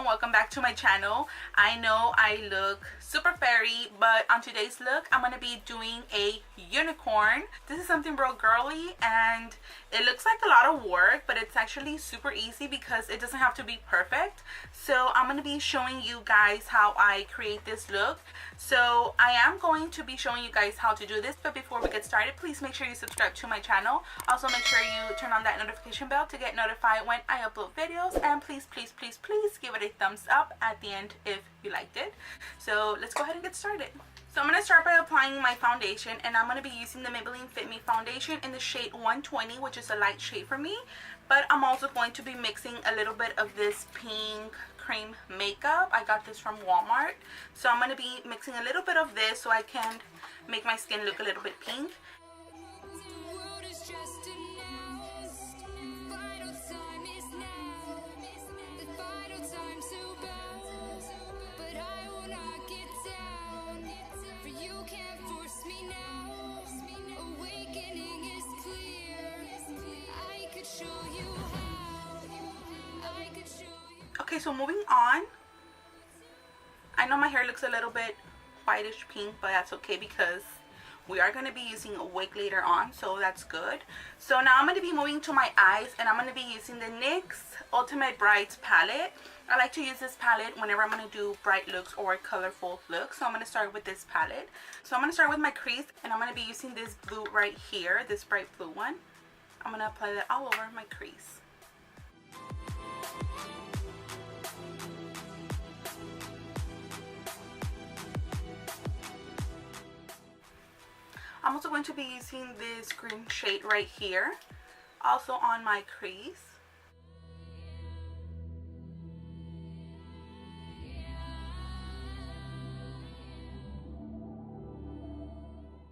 Welcome back to my channel. I know I look super fairy, but on today's look I'm gonna be doing a unicorn. This is something real girly and it looks like a lot of work, but it's actually super easy because it doesn't have to be perfect. So I'm gonna be showing you guys how I create this look. So I am going to be showing you guys how to do this, but before we get started, please make sure you subscribe to my channel. Also make sure you turn on that notification bell to get notified when I upload videos, and please give it a thumbs up at the end if you liked it. So let's go ahead and get started. So I'm going to start by applying my foundation, and I'm going to be using the Maybelline Fit Me foundation in the shade 120, which is a light shade for me. But I'm also going to be mixing a little bit of this pink cream makeup. I got this from Walmart. So I'm going to be mixing a little bit of this so I can make my skin look a little bit pink. Okay, so moving on, I know my hair looks a little bit whitish pink, but that's okay because we are going to be using a wig later on, so that's good. So now I'm going to be moving to my eyes, and I'm going to be using the NYX Ultimate Brights palette. I like to use this palette whenever I'm going to do bright looks or colorful looks, so I'm going to start with this palette. So I'm going to start with my crease, and I'm going to be using this blue right here, this bright blue one. I'm going to apply that all over my crease. I'm also going to be using this green shade right here, also on my crease.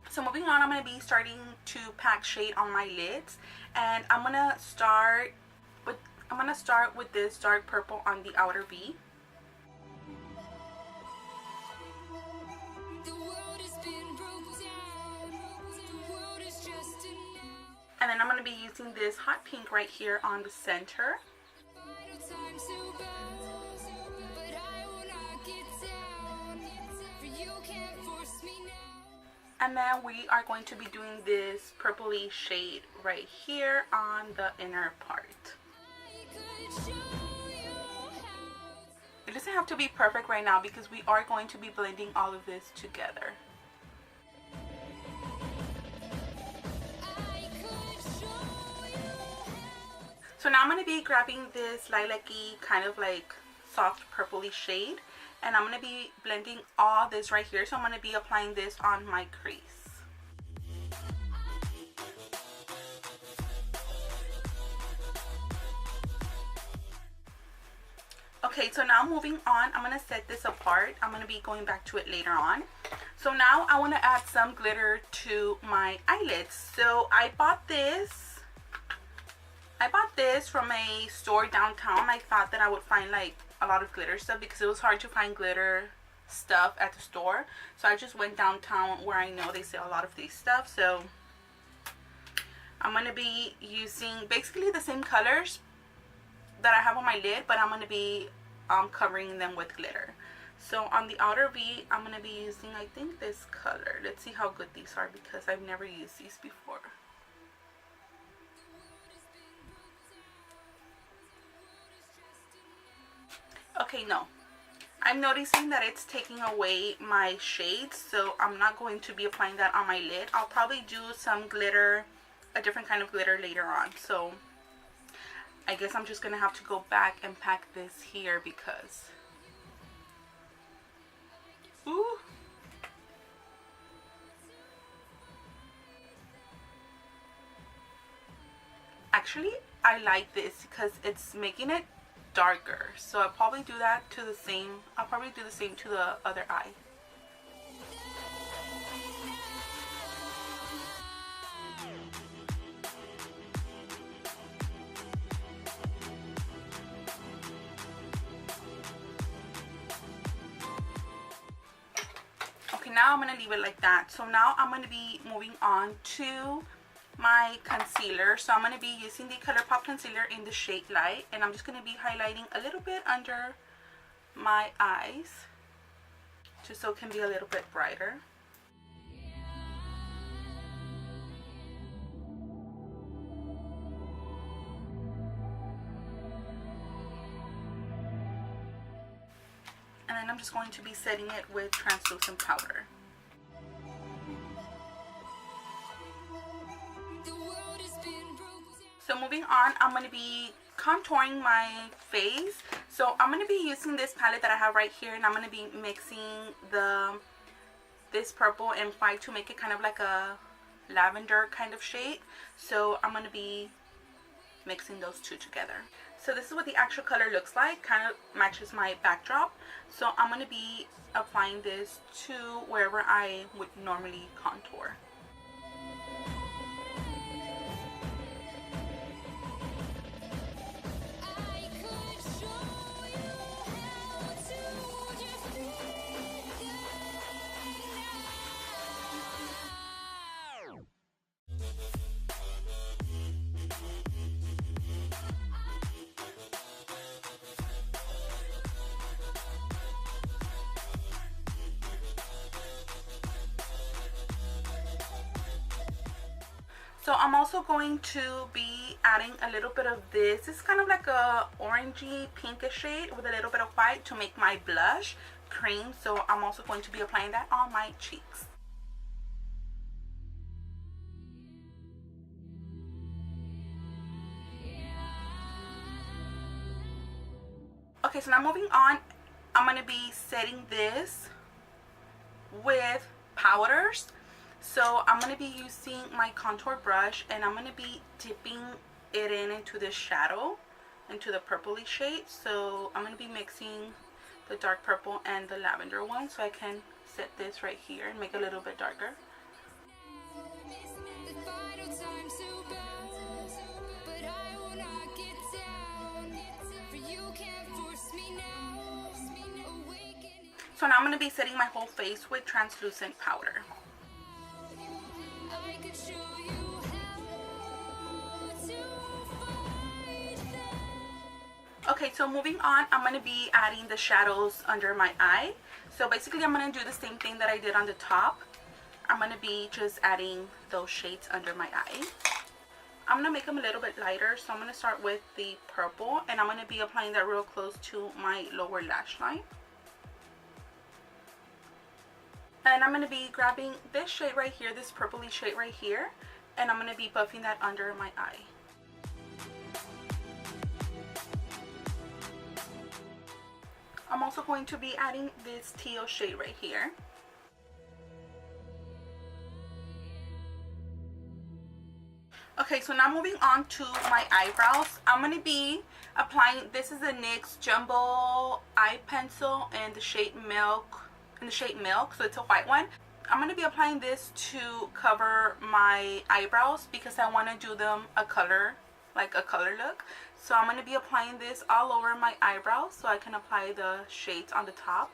So moving on, I'm going to be starting to pack shade on my lids, and I'm going to start with this dark purple on the outer V. And then I'm going to be using this hot pink right here on the center. And then we are going to be doing this purpley shade right here on the inner part. It doesn't have to be perfect right now because we are going to be blending all of this together. So now I'm going to be grabbing this lilac-y kind of like soft purpley shade, and I'm going to be blending all this right here. So I'm going to be applying this on my crease. Okay, so now moving on, I'm going to set this apart. I'm going to be going back to it later on. So now I want to add some glitter to my eyelids. So I bought this from a store downtown. I thought that I would find like a lot of glitter stuff because it was hard to find glitter stuff at the store. So I just went downtown where I know they sell a lot of these stuff. So I'm going to be using basically the same colors that I have on my lid, but I'm going to be covering them with glitter. So on the outer V, I'm going to be using, I think, this color. Let's see how good these are because I've never used these before. Okay, no, I'm noticing that it's taking away my shades, so I'm not going to be applying that on my lid. I'll probably do some glitter, a different kind of glitter later on. So I guess I'm just gonna have to go back and pack this here because ooh. Actually, I like this because it's making it darker, so I'll probably do that to the same. I'll probably do the same to the other eye. Okay, now I'm going to leave it like that. So now I'm going to be moving on to my concealer. So I'm going to be using the ColourPop concealer in the shade Light, and I'm just going to be highlighting a little bit under my eyes just so it can be a little bit brighter. And then I'm just going to be setting it with translucent powder. So moving on, I'm going to be contouring my face. So I'm going to be using this palette that I have right here, and I'm going to be mixing this purple and white to make it kind of like a lavender kind of shade. So I'm going to be mixing those two together. So this is what the actual color looks like, kind of matches my backdrop. So I'm going to be applying this to wherever I would normally contour. So I'm also going to be adding a little bit of this. It's kind of like a orangey pinkish shade with a little bit of white to make my blush cream. So I'm also going to be applying that on my cheeks. Okay, so now moving on, I'm going to be setting this with powders. So I'm going to be using my contour brush, and I'm going to be dipping it into the shadow, into the purpley shade. So I'm going to be mixing the dark purple and the lavender one, so I can set this right here and make it a little bit darker. So now I'm going to be setting my whole face with translucent powder. Okay, so moving on, I'm going to be adding the shadows under my eye. So basically I'm going to do the same thing that I did on the top. I'm going to be just adding those shades under my eye. I'm going to make them a little bit lighter, so I'm going to start with the purple, and I'm going to be applying that real close to my lower lash line. And I'm going to be grabbing this shade right here, this purpley shade right here, and I'm going to be buffing that under my eye. I'm also going to be adding this teal shade right here. Okay, so now moving on to my eyebrows. I'm going to be applying, this is the NYX Jumbo Eye Pencil in the shade Milk, so it's a white one. I'm going to be applying this to cover my eyebrows because I want to do them a color, like a color look. So I'm going to be applying this all over my eyebrows so I can apply the shades on the top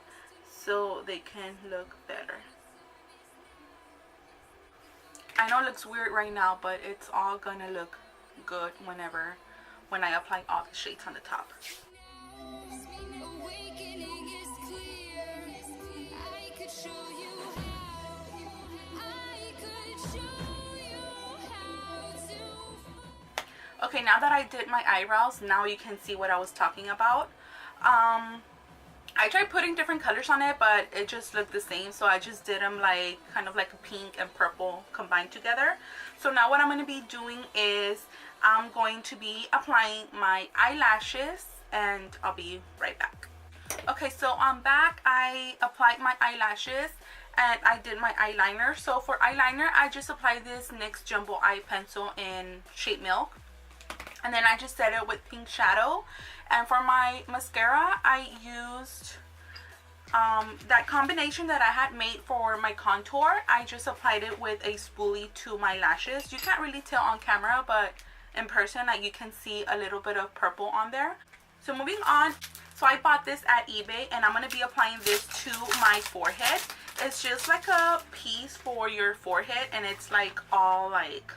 so they can look better. I know it looks weird right now, but it's all going to look good when I apply all the shades on the top. Okay, now that I did my eyebrows, now you can see what I was talking about. I tried putting different colors on it, but it just looked the same, so I just did them like kind of like a pink and purple combined together. So now what I'm going to be doing is I'm going to be applying my eyelashes, and I'll be right back. Okay, so I'm back. I applied my eyelashes and I did my eyeliner. So for eyeliner, I just applied this NYX Jumbo Eye Pencil in shade Milk. And then I just set it with pink shadow. And for my mascara, I used that combination that I had made for my contour. I just applied it with a spoolie to my lashes. You can't really tell on camera, but in person, like, you can see a little bit of purple on there. So moving on, so I bought this at eBay, and I'm going to be applying this to my forehead. It's just like a piece for your forehead, and it's like all like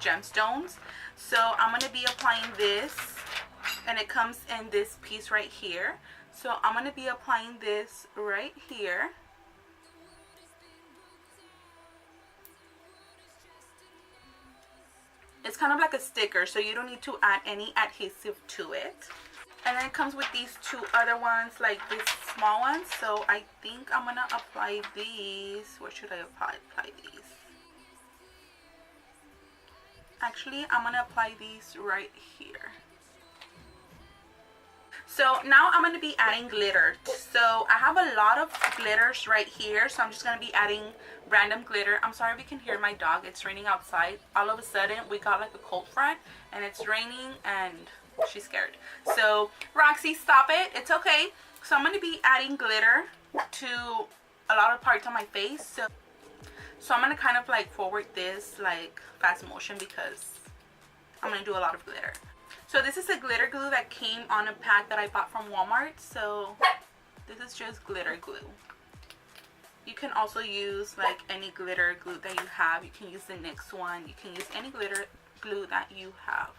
gemstones. So I'm going to be applying this, and it comes in this piece right here. So I'm going to be applying this right here. It's kind of like a sticker, so you don't need to add any adhesive to it. And then it comes with these two other ones, like these small ones. So I think I'm gonna apply these. Where should I apply these? Actually, I'm gonna apply these right here. So now I'm going to be adding glitter. So I have a lot of glitters right here, so I'm just going to be adding random glitter. I'm sorry if you can hear my dog. It's raining outside. All of a sudden we got like a cold front and it's raining and she's scared. So Roxy, stop it. It's okay. So I'm going to be adding glitter to a lot of parts on my face. So I'm going to kind of like forward this like fast motion because I'm going to do a lot of glitter. So this is a glitter glue that came on a pack that I bought from Walmart. So this is just glitter glue. You can also use like any glitter glue that you have. You can use the NYX one. You can use any glitter glue that you have.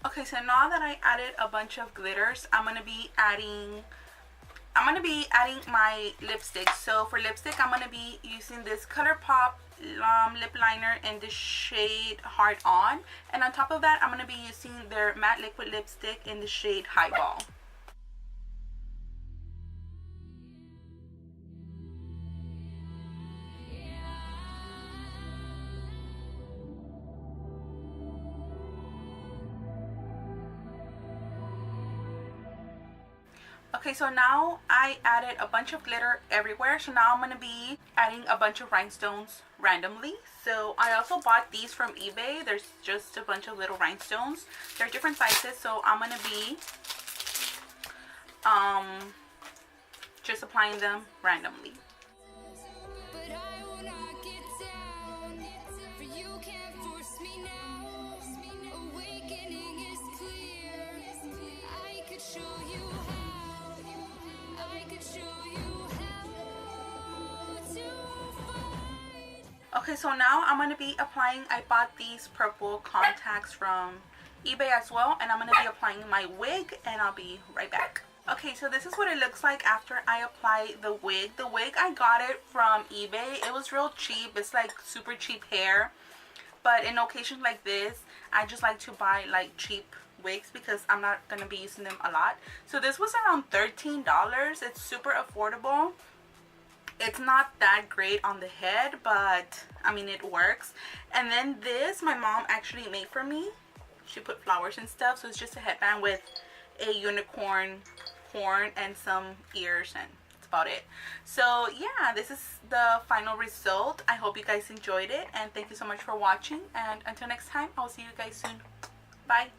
Okay, so now that I added a bunch of glitters, I'm gonna be adding my lipstick. So for lipstick, I'm gonna be using this ColourPop lip liner in the shade Hard On, and on top of that, I'm gonna be using their matte liquid lipstick in the shade Highball. Okay, so now I added a bunch of glitter everywhere. So now I'm going to be adding a bunch of rhinestones randomly. So I also bought these from eBay. There's just a bunch of little rhinestones. They're different sizes, so I'm going to be just applying them randomly. Okay, so now I'm going to be applying, I bought these purple contacts from eBay as well, and I'm going to be applying my wig, and I'll be right back. Okay, so this is what it looks like after I apply the wig. The wig, I got it from eBay. It was real cheap. It's like super cheap hair, but in occasions like this, I just like to buy like cheap wigs because I'm not going to be using them a lot. So this was around $13. It's super affordable. It's not that great on the head, but I mean it works. And then this my mom actually made for me. She put flowers and stuff, so it's just a headband with a unicorn horn and some ears, and that's about it. So yeah, this is the final result. I hope you guys enjoyed it, and thank you so much for watching, and until next time, I'll see you guys soon. Bye.